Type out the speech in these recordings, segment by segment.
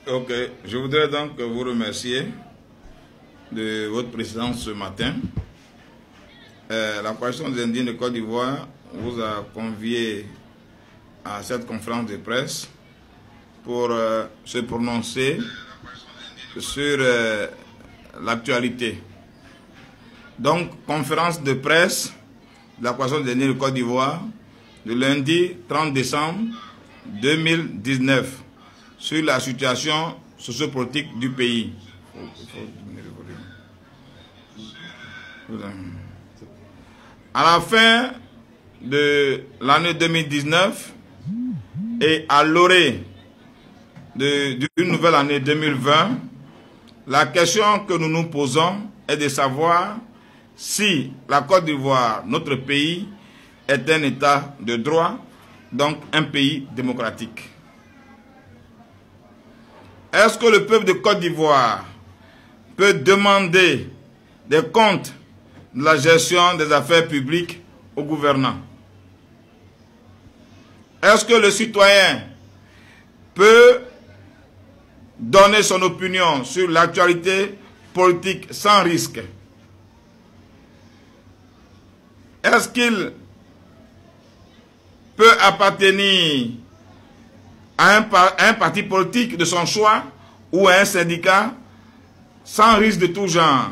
Ok, je voudrais donc vous remercier de votre présence ce matin. La coalition des Indiens de Côte d'Ivoire vous a convié à cette conférence de presse pour se prononcer sur l'actualité. Donc, conférence de presse de la coalition des Indiens de Côte d'Ivoire le lundi 30 décembre 2019 sur la situation sociopolitique du pays. À la fin de l'année 2019 et à l'orée d'une nouvelle année 2020, la question que nous nous posons est de savoir si la Côte d'Ivoire, notre pays, est un État de droit, donc un pays démocratique. Est-ce que le peuple de Côte d'Ivoire peut demander des comptes de la gestion des affaires publiques aux gouvernants? Est-ce que le citoyen peut donner son opinion sur l'actualité politique sans risque? Est-ce qu'il peut appartenir à un parti politique de son choix ou à un syndicat sans risque de tout genre?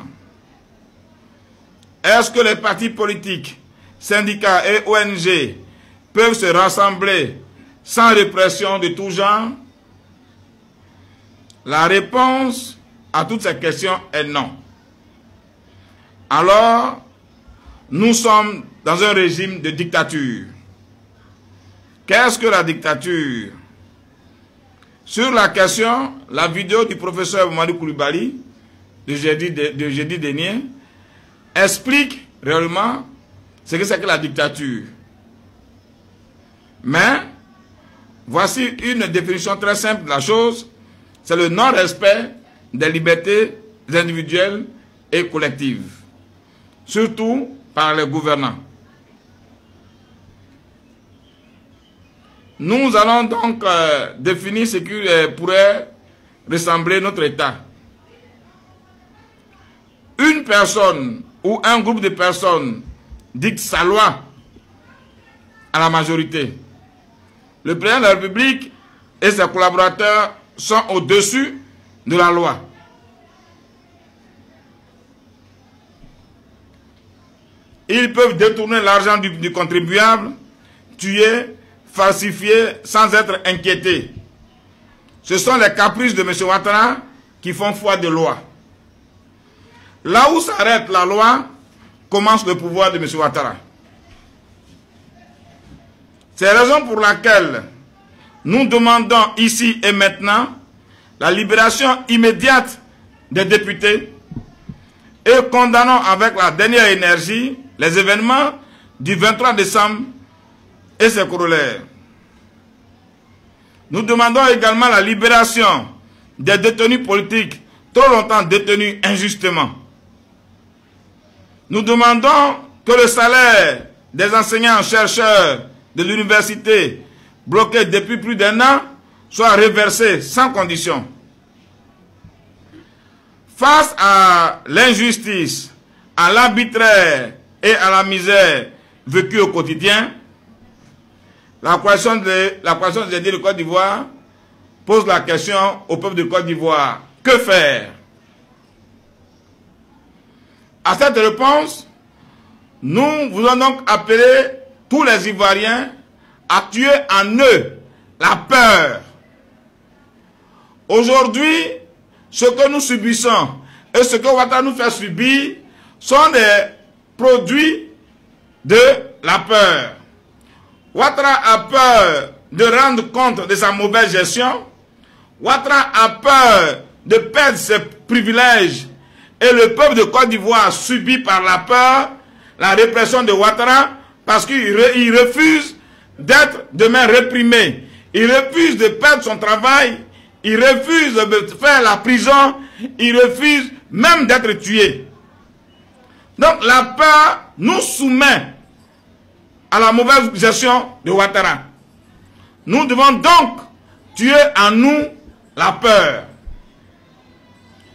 Est-ce que les partis politiques, syndicats et ONG peuvent se rassembler sans répression de tout genre? La réponse à toutes ces questions est non. Alors, nous sommes dans un régime de dictature. Qu'est-ce que la dictature? Sur la question, la vidéo du professeur Mamadou Koulibaly de jeudi dernier explique réellement ce que c'est que la dictature. Mais, voici une définition très simple de la chose, c'est le non-respect des libertés individuelles et collectives, surtout par les gouvernants. Nous allons donc définir ce qui pourrait ressembler notre État. Une personne ou un groupe de personnes dicte sa loi à la majorité. Le président de la République et ses collaborateurs sont au-dessus de la loi. Ils peuvent détourner l'argent du contribuable, tuer, falsifier sans être inquiétés. Ce sont les caprices de M. Ouattara qui font foi de loi. Là où s'arrête la loi, commence le pouvoir de M. Ouattara. C'est la raison pour laquelle nous demandons ici et maintenant la libération immédiate des députés et condamnons avec la dernière énergie les événements du 23 décembre et ses corollaires. Nous demandons également la libération des détenus politiques trop longtemps détenus injustement. Nous demandons que le salaire des enseignants-chercheurs de l'université bloqués depuis plus d'1 an soit reversé sans condition. Face à l'injustice, à l'arbitraire et à la misère vécue au quotidien, la coalition des Indiens de Côte d'Ivoire pose la question au peuple de Côte d'Ivoire. Que faire? À cette réponse, nous voulons donc appeler tous les Ivoiriens à tuer en eux la peur. Aujourd'hui, ce que nous subissons et ce que Ouattara nous fait subir sont des produits de la peur. Ouattara a peur de rendre compte de sa mauvaise gestion. Ouattara a peur de perdre ses privilèges. Et le peuple de Côte d'Ivoire subit par la peur la répression de Ouattara parce qu'il refuse d'être demain réprimé. Il refuse de perdre son travail. Il refuse de faire la prison. Il refuse même d'être tué. Donc la peur nous soumet à la mauvaise gestion de Ouattara. Nous devons donc tuer en nous la peur.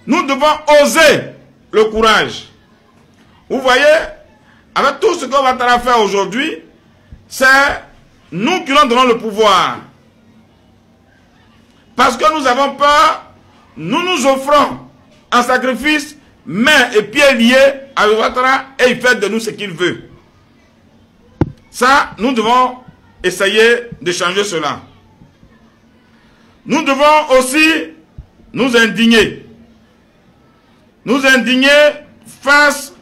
Nous devons oser le courage. Vous voyez, avec tout ce que Ouattara fait aujourd'hui, c'est nous qui nous donnons le pouvoir. Parce que nous avons peur, nous nous offrons en sacrifice, mains et pieds liés à Ouattara et il fait de nous ce qu'il veut. Ça, nous devons essayer de changer cela. Nous devons aussi nous indigner. Nous indigner face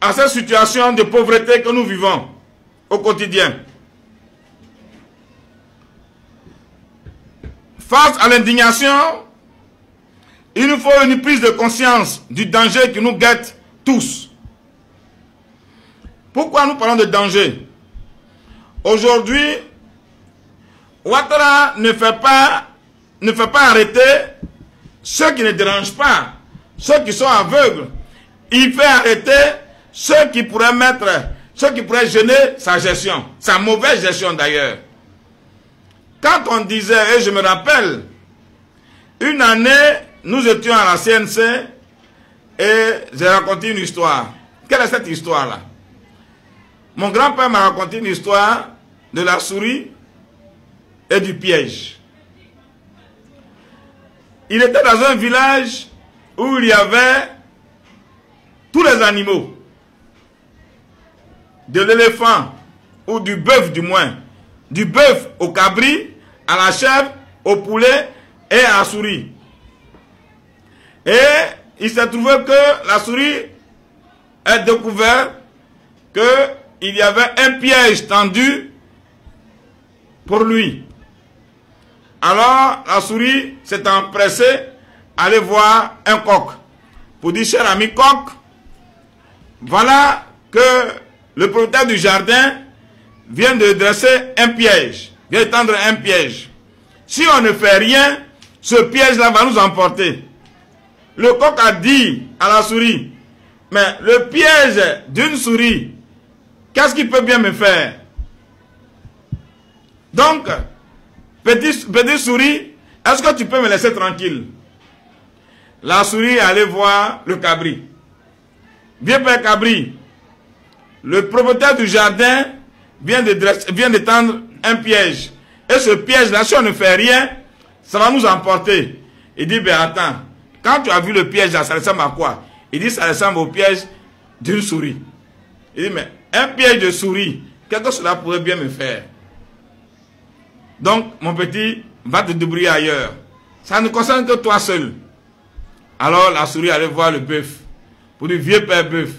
à cette situation de pauvreté que nous vivons au quotidien. Face à l'indignation, il nous faut une prise de conscience du danger qui nous guette tous. Pourquoi nous parlons de danger? Aujourd'hui, Ouattara ne fait pas arrêter ceux qui ne dérangent pas, ceux qui sont aveugles. Il fait arrêter ceux qui pourraient gêner sa gestion, sa mauvaise gestion d'ailleurs. Quand on disait, et je me rappelle, une année, nous étions à la CNC et j'ai raconté une histoire. Quelle est cette histoire-là? Mon grand-père m'a raconté une histoire de la souris et du piège. Il était dans un village où il y avait tous les animaux. De l'éléphant, ou du bœuf du moins. Du bœuf au cabri, à la chèvre, au poulet et à la souris. Et il s'est trouvé que la souris a découvert qu'il y avait un piège tendu pour lui. Alors la souris s'est empressée à aller voir un coq. Pour dire, cher ami coq, voilà que le propriétaire du jardin vient de dresser un piège, vient de tendre un piège. Si on ne fait rien, ce piège-là va nous emporter. Le coq a dit à la souris, mais le piège d'une souris, qu'est-ce qu'il peut bien me faire? Donc, petite souris, est-ce que tu peux me laisser tranquille? La souris est allée voir le cabri. Viens père cabri, le propriétaire du jardin vient de tendre un piège. Et ce piège-là, si on ne fait rien, ça va nous emporter. Il dit, ben attends, quand tu as vu le piège là, ça ressemble à quoi? Il dit, ça ressemble au piège d'une souris. Il dit, mais un piège de souris, qu'est-ce que cela pourrait bien me faire? Donc, mon petit, va te débrouiller ailleurs. Ça ne concerne que toi seul. Alors, la souris allait voir le bœuf. Pour dire, vieux père bœuf,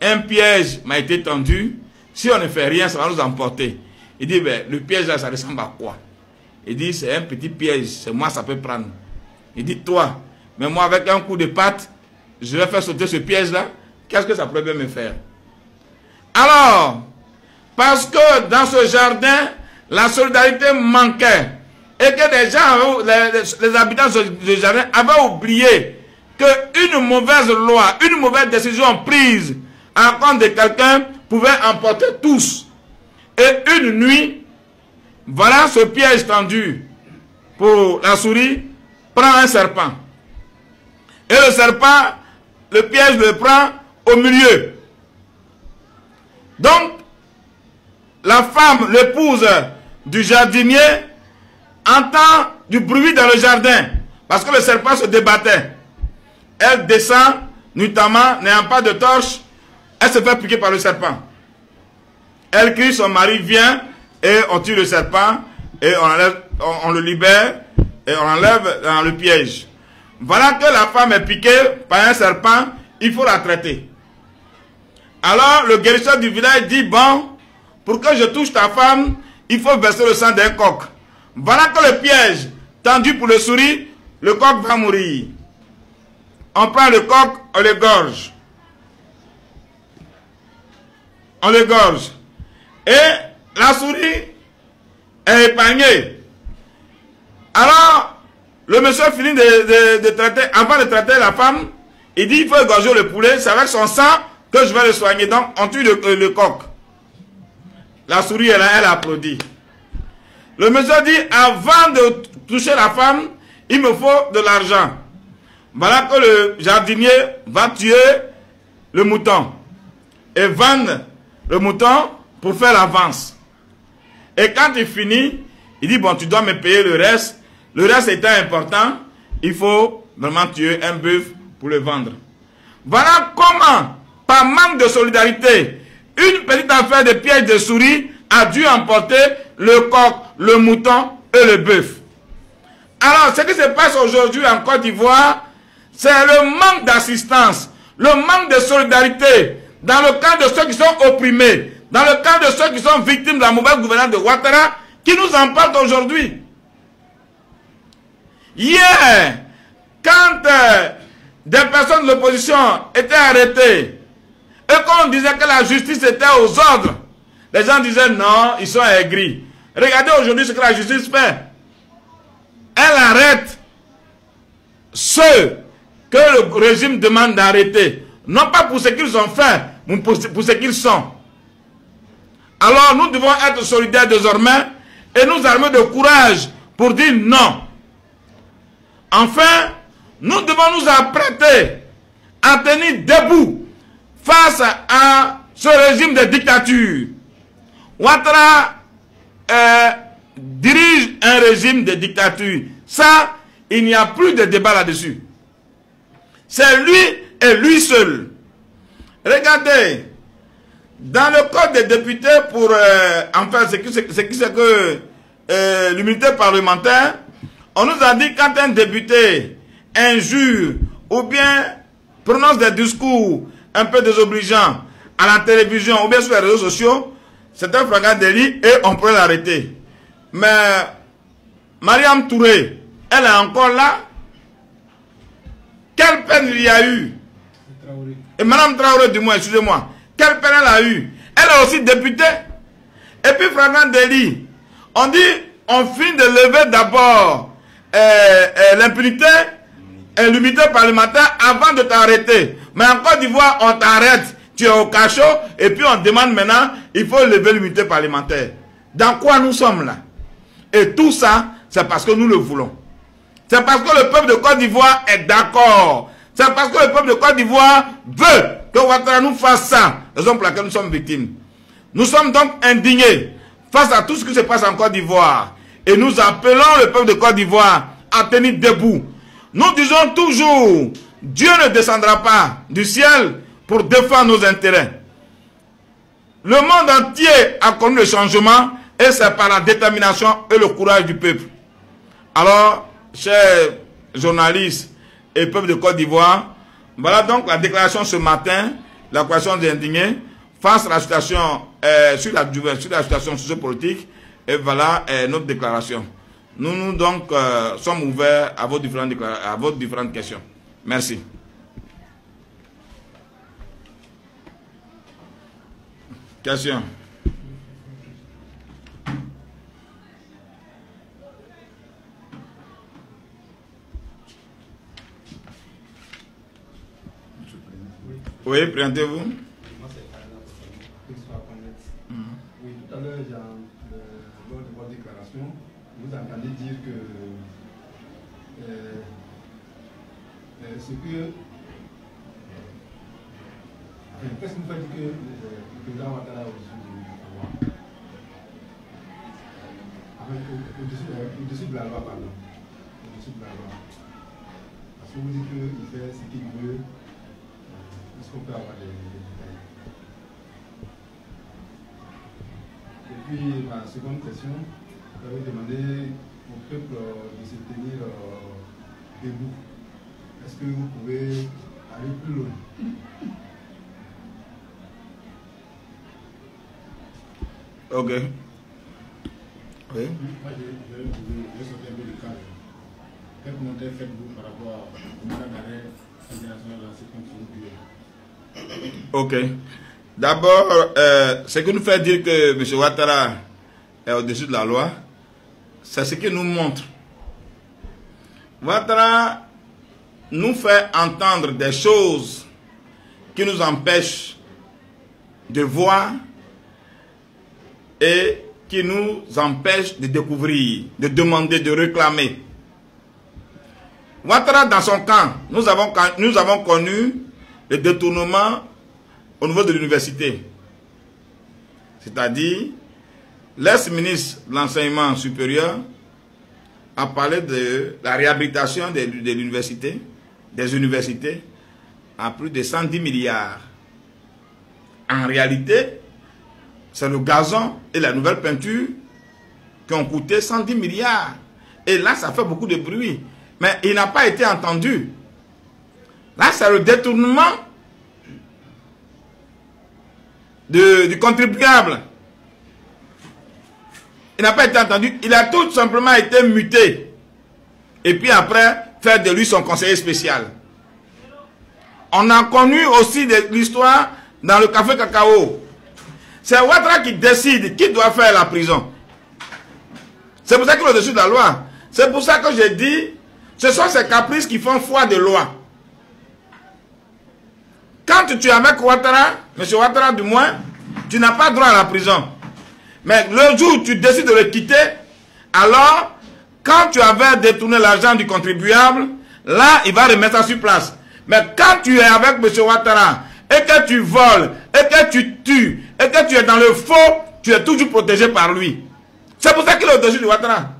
un piège m'a été tendu. Si on ne fait rien, ça va nous emporter. Il dit, ben, le piège là, ça ressemble à quoi? Il dit, c'est un petit piège. C'est moi, ça peut prendre. Il dit, toi, mais moi, avec un coup de patte, je vais faire sauter ce piège là. Qu'est-ce que ça pourrait bien me faire? Alors, parce que dans ce jardin, la solidarité manquait. Et que les gens, les habitants du jardin avaient oublié qu'une mauvaise loi, une mauvaise décision prise à compte de quelqu'un pouvait emporter tous. Et une nuit, voilà ce piège tendu pour la souris, prend un serpent. Et le serpent, le piège le prend au milieu. Donc, la femme, l'épouse du jardinier, entend du bruit dans le jardin, parce que le serpent se débattait. Elle descend, notamment, n'ayant pas de torche, elle se fait piquer par le serpent. Elle crie, son mari vient, et on tue le serpent, et on le libère, et on enlève dans le piège. Voilà que la femme est piquée par un serpent, il faut la traiter. Alors, le guérisseur du village dit, bon, pour que je touche ta femme, il faut verser le sang d'un coq. Voilà que le piège tendu pour le souris, le coq va mourir. On prend le coq, on l'égorge. On l'égorge. Et la souris est épargnée. Alors, le monsieur finit de traiter, avant de traiter la femme, il dit, il faut égorger le poulet, c'est avec son sang que je vais le soigner. Donc, on tue le coq. La souris est là, elle applaudit. Le monsieur dit, avant de toucher la femme, il me faut de l'argent. Voilà que le jardinier va tuer le mouton et vendre le mouton pour faire l'avance. Et quand il finit, il dit, bon, tu dois me payer le reste. Le reste étant important, il faut vraiment tuer un bœuf pour le vendre. Voilà comment, par manque de solidarité, une petite affaire de piège de souris a dû emporter le coq, le mouton et le bœuf. Alors, ce qui se passe aujourd'hui en Côte d'Ivoire, c'est le manque d'assistance, le manque de solidarité dans le cas de ceux qui sont opprimés, dans le cas de ceux qui sont victimes de la mauvaise gouvernance de Ouattara, qui nous emporte aujourd'hui. Hier, quand des personnes de l'opposition étaient arrêtées, et qu'on disait que la justice était aux ordres, les gens disaient non, ils sont aigris. Regardez aujourd'hui ce que la justice fait. Elle arrête ceux que le régime demande d'arrêter. Non pas pour ce qu'ils ont fait, mais pour ce qu'ils sont. Alors nous devons être solidaires désormais et nous armer de courage pour dire non. Enfin, nous devons nous apprêter à tenir debout face à ce régime de dictature. Ouattara dirige un régime de dictature. Ça, il n'y a plus de débat là-dessus. C'est lui et lui seul. Regardez, dans le code des députés pour enfin c'est que l'immunité parlementaire, on nous a dit quand un député injure ou bien prononce des discours un peu désobligeants à la télévision ou bien sur les réseaux sociaux, c'est un flagrant délit et on peut l'arrêter. Mais Mariam Touré, elle est encore là. Quelle peine il y a eu? Et Madame Traoré, du moins, excusez-moi. Quelle peine elle a eu? Elle est aussi députée. Et puis, flagrant délit. On dit, on finit de lever d'abord l'impunité et l'immunité parlementaire avant de t'arrêter. Mais en Côte d'Ivoire, on t'arrête. Tu es au cachot. Et puis, on demande maintenant, il faut lever l'immunité parlementaire. Dans quoi nous sommes là? Et tout ça, c'est parce que nous le voulons. C'est parce que le peuple de Côte d'Ivoire est d'accord. C'est parce que le peuple de Côte d'Ivoire veut que Ouattara nous fasse ça. Raison pour laquelle nous sommes victimes. Nous sommes donc indignés face à tout ce qui se passe en Côte d'Ivoire. Et nous appelons le peuple de Côte d'Ivoire à tenir debout. Nous disons toujours, Dieu ne descendra pas du ciel pour défendre nos intérêts. Le monde entier a connu le changement et c'est par la détermination et le courage du peuple. Alors, chers journalistes et peuple de Côte d'Ivoire, voilà donc la déclaration ce matin, la coalition des indignés, face à la situation, sur la situation sociopolitique, et voilà notre déclaration. Nous donc sommes ouverts à vos différentes questions. Merci. Question. Oui, présentez-vous. Moi, c'est oui, tout à l'heure, lors de votre déclaration, vous entendez dire que ce que. Qu'est-ce que vous faites que le président Ouattara au-dessus du pouvoir? Au-dessus de la loi, pardon. Au-dessus de la loi. Parce que vous dites qu'il fait ce qu'il veut. Est-ce qu'on peut avoir des détails? Et puis, ma seconde question, j'avais demandé au peuple de se tenir debout. Est-ce que vous pouvez aller plus loin? Ok. Oui. Moi, je sauter un peu du cadre. Quel commentaire faites-vous par rapport au mandat d'arrêt international lancé contre vous? Ok. D'abord, ce qui nous fait dire que M. Ouattara est au-dessus de la loi, c'est ce qui nous montre. Ouattara nous fait entendre des choses qui nous empêchent de voir et qui nous empêche de découvrir, de demander, de réclamer. Ouattara, dans son camp, nous avons connu le détournement au niveau de l'université. C'est-à-dire, l'ex-ministre de l'enseignement supérieur a parlé de la réhabilitation de l'université, des universités, à plus de 110 milliards. En réalité, c'est le gazon et la nouvelle peinture qui ont coûté 110 milliards. Et là, ça fait beaucoup de bruit. Mais il n'a pas été entendu. Là, c'est le détournement du contribuable. Il n'a pas été entendu. Il a tout simplement été muté. Et puis après, faire de lui son conseiller spécial. On a connu aussi de l'histoire dans le café cacao. C'est Ouattara qui décide qui doit faire la prison. C'est pour ça qu'il est au-dessus de la loi. C'est pour ça que j'ai dit, ce sont ces caprices qui font foi de loi. Quand tu es avec Ouattara, M. Ouattara du moins, tu n'as pas droit à la prison. Mais le jour où tu décides de le quitter, alors, quand tu avais détourné l'argent du contribuable, là, il va remettre ça sur place. Mais quand tu es avec M. Ouattara, et que tu voles, et que tu tues, et que tu es dans le faux, tu es toujours protégé par lui. C'est pour ça qu'il est au-dessus de Ouattara.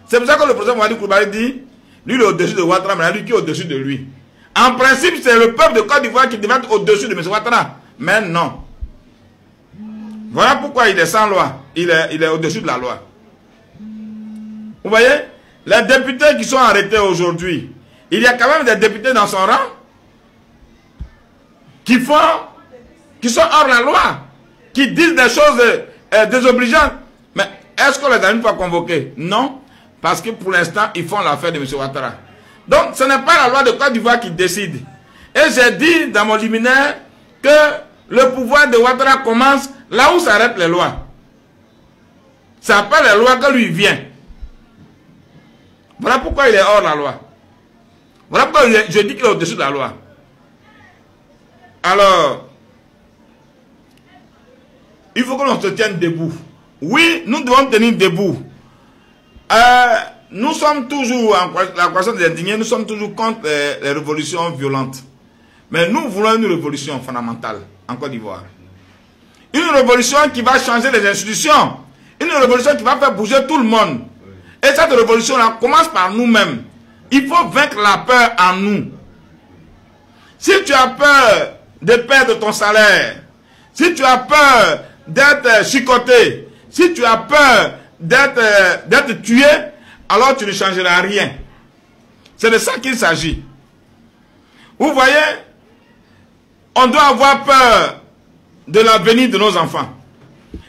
C'est pour ça que le président Mamadi Coulibaly dit, lui il est au-dessus de Ouattara, mais lui qui est au-dessus de lui. En principe, c'est le peuple de Côte d'Ivoire qui devait être au-dessus de M. Ouattara. Mais non. Voilà pourquoi il est sans loi. Il est au-dessus de la loi. Vous voyez, les députés qui sont arrêtés aujourd'hui, il y a quand même des députés dans son rang qui sont hors la loi, qui disent des choses désobligeantes. Mais est-ce qu'on les a une fois convoqués? Non, parce que pour l'instant, ils font l'affaire de M. Ouattara. Donc, ce n'est pas la loi de Côte d'Ivoire qui décide. Et j'ai dit dans mon liminaire que le pouvoir de Ouattara commence là où s'arrêtent les lois. C'est pas les lois que lui vient. Voilà pourquoi il est hors la loi. Voilà pourquoi je dis qu'il est au-dessus de la loi. Alors, il faut que l'on se tienne debout. Oui, nous devons tenir debout. Nous sommes toujours, en la croissance des indignés, nous sommes toujours contre les révolutions violentes. Mais nous voulons une révolution fondamentale en Côte d'Ivoire. Une révolution qui va changer les institutions. Une révolution qui va faire bouger tout le monde. Et cette révolution-là commence par nous-mêmes. Il faut vaincre la peur en nous. Si tu as peur de perdre ton salaire, si tu as peur d'être chicoté, si tu as peur d'être tué, alors tu ne changeras rien. C'est de ça qu'il s'agit. Vous voyez, on doit avoir peur de l'avenir de nos enfants.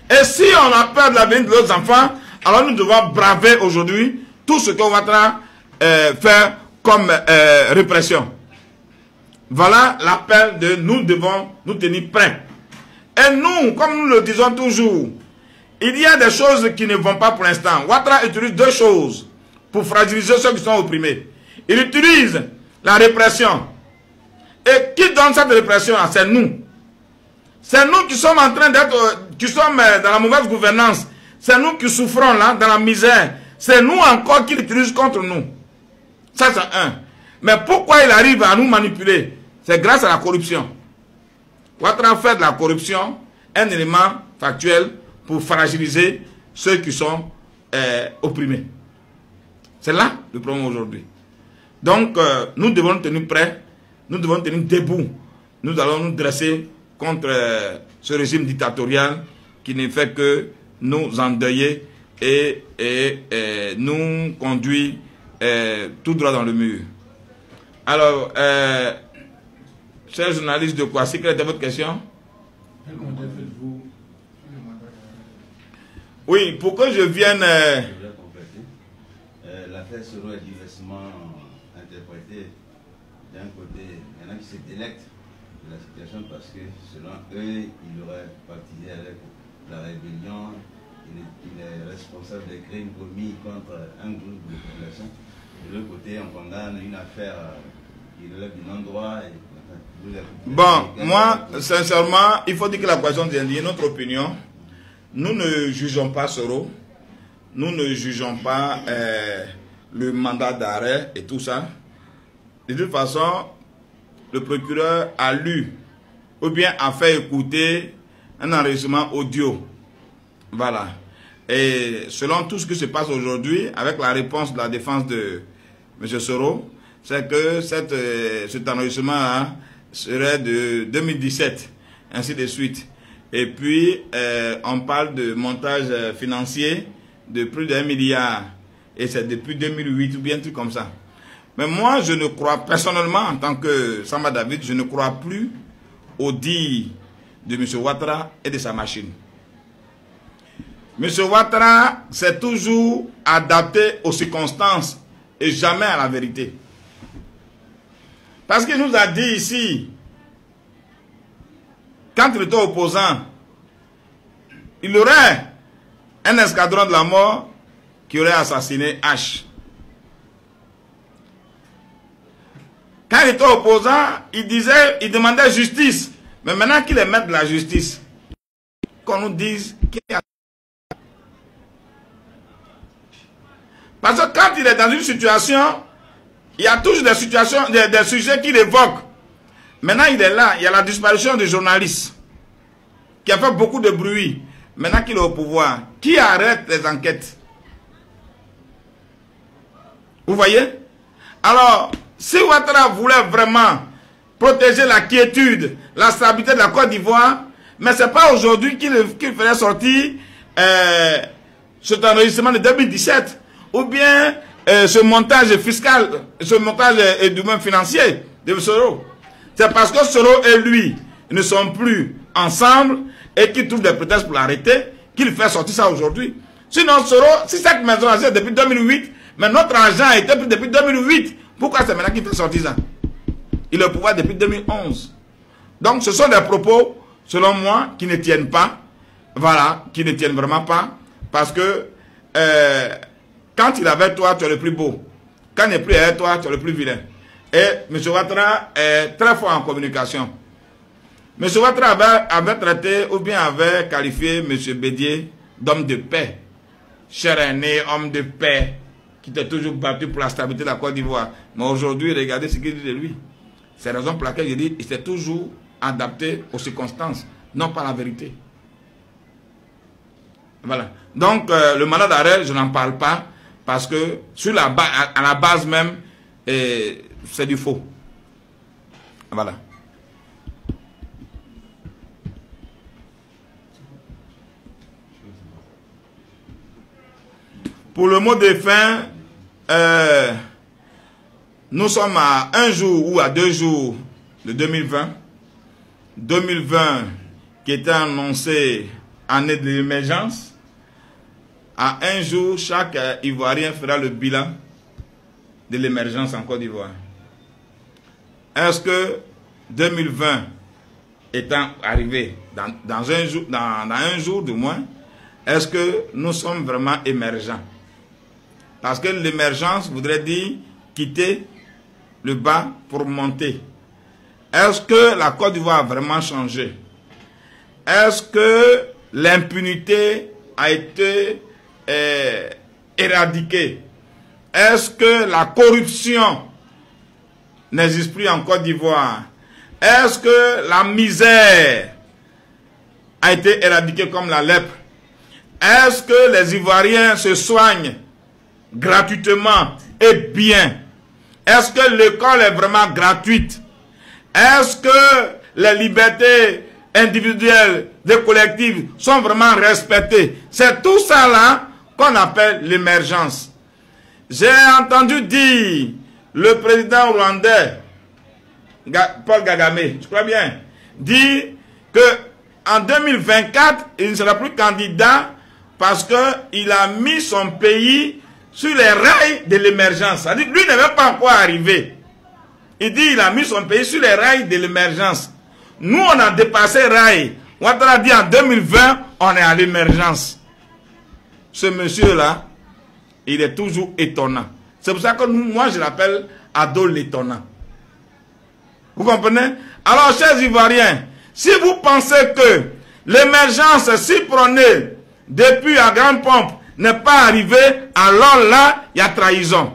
Et si on a peur de l'avenir de nos enfants, alors nous devons braver aujourd'hui tout ce qu'on va faire comme répression. Voilà l'appel de nous devons nous tenir prêts. Et nous, comme nous le disons toujours, il y a des choses qui ne vont pas pour l'instant. Ouattara utilise deux choses pour fragiliser ceux qui sont opprimés. Il utilise la répression. Et qui donne cette répression? C'est nous. C'est nous qui sommes en train d'être, qui sommes dans la mauvaise gouvernance. C'est nous qui souffrons là, dans la misère. C'est nous encore qui l'utilisent contre nous. Ça, c'est un. Mais pourquoi il arrive à nous manipuler? C'est grâce à la corruption. Ouattara fait de la corruption un élément factuel pour fragiliser ceux qui sont opprimés. C'est là le problème aujourd'hui. Donc, nous devons nous tenir prêts, nous devons nous tenir debout. Nous allons nous dresser contre ce régime dictatorial qui ne fait que nous endeuiller et nous conduire tout droit dans le mur. Alors, chers journalistes de Kouassi, quelle était votre question? Quel commentaire faites-vous? Oui, pour que je vienne... L'affaire Soro est diversement interprétée. D'un côté, il y en a qui se délectent de la situation parce que selon eux, il aurait participé avec la rébellion. Il est responsable des crimes commis contre un groupe de population. De l'autre côté, on condamne une affaire qui relève du non-droit. Bon, moi, sincèrement, il faut dire que la coalition des Indiens, notre opinion, nous ne jugeons pas Soro, nous ne jugeons pas le mandat d'arrêt et tout ça. De toute façon, le procureur a lu ou bien a fait écouter un enregistrement audio. Voilà. Et selon tout ce qui se passe aujourd'hui, avec la réponse de la défense de M. Soro, c'est que cet enregistrement serait de 2017, ainsi de suite. Et puis, on parle de montage financier de plus d'1 milliard. Et c'est depuis 2008 ou bien un truc comme ça. Mais moi, je ne crois, personnellement, en tant que Samba David, je ne crois plus au dit de M. Ouattara et de sa machine. M. Ouattara s'est toujours adapté aux circonstances et jamais à la vérité. Parce qu'il nous a dit ici, quand il était opposant, il aurait un escadron de la mort qui aurait assassiné H. Quand il était opposant, il demandait justice. Mais maintenant qu'il est maître de la justice, qu'on nous dise qui a... Parce que quand il est dans une situation, il y a toujours des situations, des sujets qu'il évoque. Maintenant il est là, il y a la disparition des journalistes qui a fait beaucoup de bruit. Maintenant qu'il est au pouvoir, qui arrête les enquêtes? Vous voyez? Alors, si Ouattara voulait vraiment protéger la quiétude, la stabilité de la Côte d'Ivoire, mais ce n'est pas aujourd'hui qu'il ferait sortir cet enregistrement de 2017, ou bien ce montage fiscal, ce montage du même financier de Soro. C'est parce que Soro et lui ne sont plus ensemble et qu'il trouve des prétextes pour l'arrêter qu'il fait sortir ça aujourd'hui. Sinon, Soro, si cette maison a été depuis 2008, mais notre argent a été pris depuis 2008, pourquoi c'est maintenant qu'il fait sortir ça? Il est au pouvoir depuis 2011. Donc ce sont des propos, selon moi, qui ne tiennent pas. Voilà, qui ne tiennent vraiment pas. Parce que quand il est avec toi, tu es le plus beau. Quand il n'est plus avec toi, tu es le plus vilain. Et M. Ouattara est très fort en communication. M. Ouattara avait traité ou bien avait qualifié M. Bédié d'homme de paix. Cher aîné, homme de paix, qui était toujours battu pour la stabilité de la Côte d'Ivoire. Mais aujourd'hui, regardez ce qu'il dit de lui. C'est la raison pour laquelle je dis qu'il s'est toujours adapté aux circonstances, non pas à la vérité. Voilà. Donc, le mandat d'arrêt, je n'en parle pas, parce que sur à la base même, c'est du faux. Voilà. Pour le mot de fin, nous sommes à 1 jour ou à 2 jours de 2020. 2020 qui était annoncé année de l'émergence. À 1 jour, chaque Ivoirien fera le bilan de l'émergence en Côte d'Ivoire. Est-ce que 2020 étant arrivé dans un jour du moins, est-ce que nous sommes vraiment émergents? Parce que l'émergence voudrait dire quitter le bas pour monter. Est-ce que la Côte d'Ivoire a vraiment changé? Est-ce que l'impunité a été éradiquée? Est-ce que la corruption n'existe plus en Côte d'Ivoire? Est-ce que la misère a été éradiquée comme la lèpre? Est-ce que les Ivoiriens se soignent gratuitement et bien? Est-ce que l'école est vraiment gratuite? Est-ce que les libertés individuelles des collectives sont vraiment respectées? C'est tout ça là qu'on appelle l'émergence. J'ai entendu dire le président rwandais, Paul Kagame, je crois bien, dire que en 2024, il ne sera plus candidat parce qu'il a mis son pays sur les rails de l'émergence. C'est-à-dire lui n'est même pas encore arrivé. Il dit qu'il a mis son pays sur les rails de l'émergence. Nous, on a dépassé rails. Ouattara dit en 2020, on est à l'émergence. Ce monsieur-là, il est toujours étonnant. C'est pour ça que moi, je l'appelle Ado l'étonnant. Vous comprenez? Alors, chers Ivoiriens, si vous pensez que l'émergence, si prônée depuis à grande pompe, n'est pas arrivé, alors là, il y a trahison.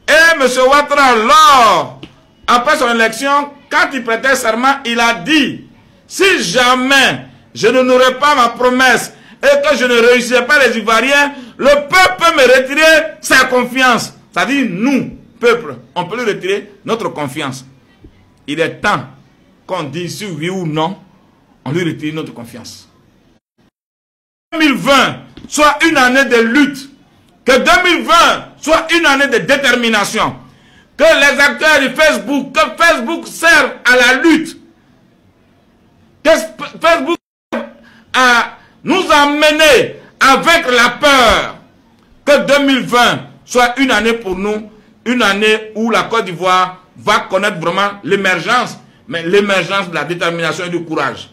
Et M. Ouattara, lors, après son élection, quand il prêtait serment, il a dit, si jamais je n'aurai pas ma promesse et que je ne réussirai pas les Ivoiriens, le peuple peut me retirer sa confiance. C'est-à-dire, nous, peuple, on peut lui retirer notre confiance. Il est temps qu'on dise si oui ou non, on lui retire notre confiance. 2020 soit une année de lutte. Que 2020 soit une année de détermination. Que les acteurs de Facebook, que Facebook serve à la lutte. Que Facebook à nous emmener avec la peur. Que 2020 soit une année pour nous, une année où la Côte d'Ivoire va connaître vraiment l'émergence, mais l'émergence de la détermination et du courage.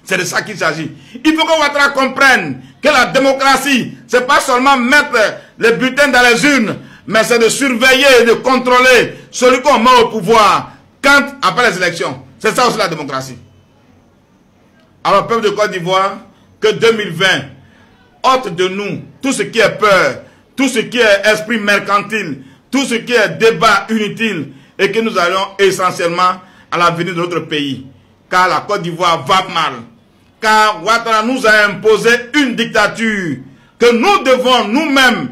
C'est de ça qu'il s'agit. Il faut que Ouattara comprenne que la démocratie, ce n'est pas seulement mettre les bulletins dans les urnes, mais c'est de surveiller et de contrôler celui qu'on met au pouvoir quand, après les élections. C'est ça aussi la démocratie. Alors, peuple de Côte d'Ivoire, que 2020 ôte de nous tout ce qui est peur, tout ce qui est esprit mercantile, tout ce qui est débat inutile, et que nous allons essentiellement à l'avenir de notre pays. Car la Côte d'Ivoire va mal. Car Ouattara nous a imposé une dictature que nous devons nous-mêmes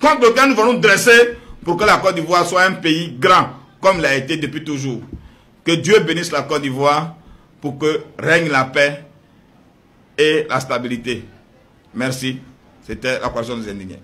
contre lequel nous allons nous dresser pour que la Côte d'Ivoire soit un pays grand comme il a été depuis toujours. Que Dieu bénisse la Côte d'Ivoire pour que règne la paix et la stabilité. Merci. C'était la question des indignés.